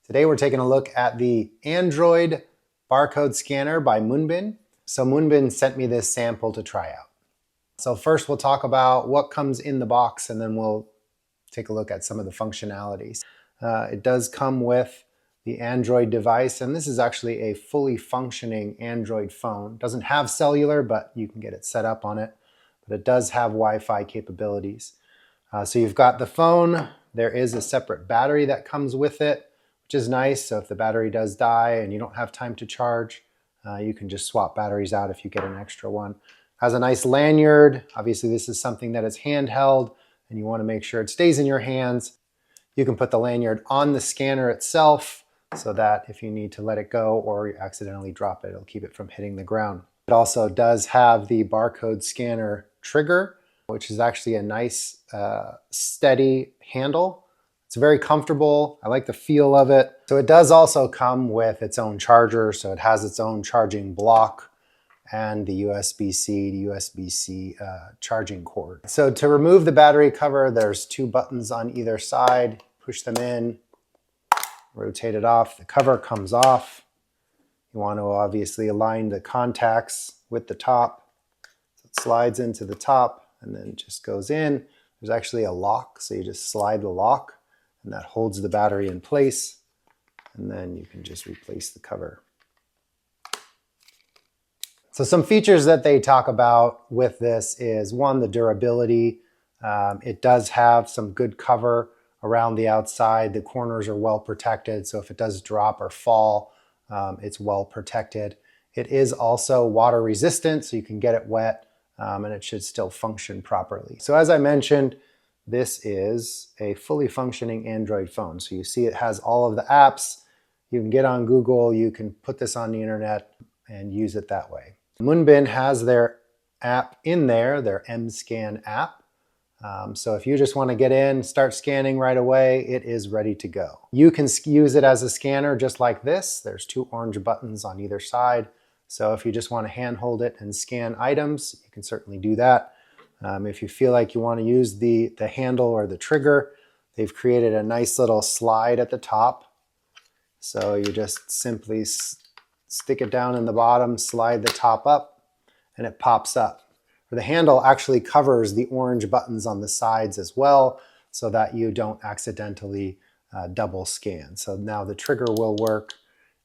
Today we're taking a look at the Android barcode scanner by Munbyn. So Munbyn sent me this sample to try out. So first we'll talk about what comes in the box and then we'll take a look at some of the functionalities. It does come with the Android device, and this is actually a fully functioning Android phone. It doesn't have cellular, but you can get it set up on it. But it does have Wi-Fi capabilities. So you've got the phone. There is a separate battery that comes with it, which is nice. So if the battery does die and you don't have time to charge, you can just swap batteries out if you get an extra one. Has a nice lanyard. Obviously this is something that is handheld and you want to make sure it stays in your hands. You can put the lanyard on the scanner itself so that if you need to let it go or you accidentally drop it, it'll keep it from hitting the ground. It also does have the barcode scanner trigger, which is actually a nice steady handle. It's very comfortable. I like the feel of it. So it does also come with its own charger. So it has its own charging block and the USB-C to USB-C charging cord. So to remove the battery cover, there's two buttons on either side. Push them in, rotate it off. The cover comes off. You want to obviously align the contacts with the top. So it slides into the top and then just goes in. There's actually a lock, so you just slide the lock and that holds the battery in place. And then you can just replace the cover. So some features that they talk about with this is one, the durability. It does have some good cover around the outside. The corners are well protected, so if it does drop or fall, it's well protected. It is also water resistant, so you can get it wet and it should still function properly. So as I mentioned, this is a fully functioning Android phone. So you see it has all of the apps. You can get on Google, you can put this on the internet and use it that way. Munbyn has their app in there, their MScan app. So if you just want to get in, start scanning right away, it is ready to go. You can use it as a scanner just like this. There's two orange buttons on either side. So if you just want to hand hold it and scan items, you can certainly do that. If you feel like you want to use the handle or the trigger, they've created a nice little slide at the top. So you just simply stick it down in the bottom, slide the top up, and it pops up. The handle actually covers the orange buttons on the sides as well, so that you don't accidentally double scan. So now the trigger will work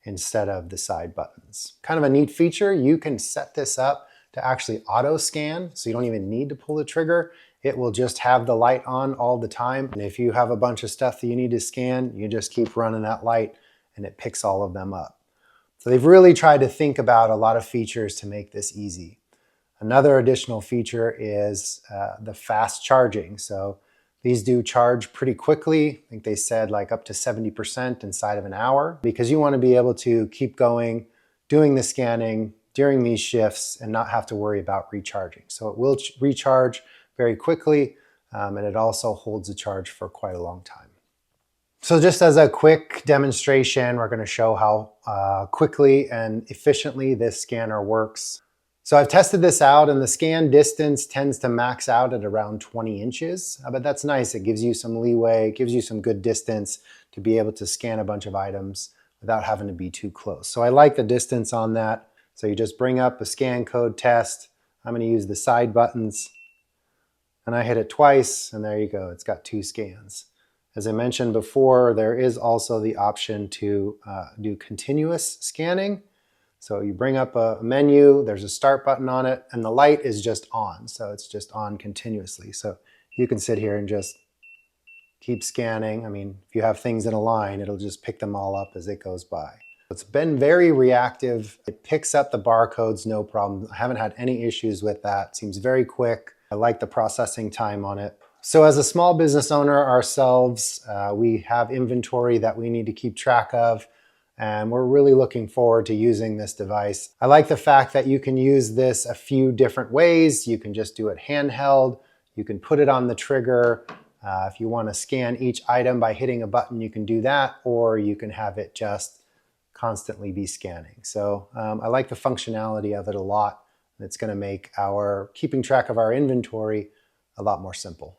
instead of the side buttons. Kind of a neat feature. You can set this up to actually auto scan, so you don't even need to pull the trigger. It will just have the light on all the time. And if you have a bunch of stuff that you need to scan, you just keep running that light and it picks all of them up. So they've really tried to think about a lot of features to make this easy. Another additional feature is the fast charging. So these do charge pretty quickly. I think they said like up to 70% inside of an hour, because you want to be able to keep going, doing the scanning during these shifts and not have to worry about recharging. So it will recharge very quickly and it also holds a charge for quite a long time. So just as a quick demonstration, we're going to show how quickly and efficiently this scanner works. So I've tested this out and the scan distance tends to max out at around 20 inches, but that's nice. It gives you some leeway, it gives you some good distance to be able to scan a bunch of items without having to be too close. So I like the distance on that. So you just bring up a scan code test. I'm going to use the side buttons and I hit it twice and there you go. It's got two scans. As I mentioned before, there is also the option to do continuous scanning. So you bring up a menu, there's a start button on it, and the light is just on. So it's just on continuously. So you can sit here and just keep scanning. I mean, if you have things in a line, it'll just pick them all up as it goes by. It's been very reactive. It picks up the barcodes, no problem. I haven't had any issues with that. It seems very quick. I like the processing time on it. So as a small business owner ourselves, we have inventory that we need to keep track of. And we're really looking forward to using this device. I like the fact that you can use this a few different ways. You can just do it handheld. You can put it on the trigger. If you want to scan each item by hitting a button, you can do that, or you can have it just constantly be scanning. So I like the functionality of it a lot. It's going to make our keeping track of our inventory a lot more simple.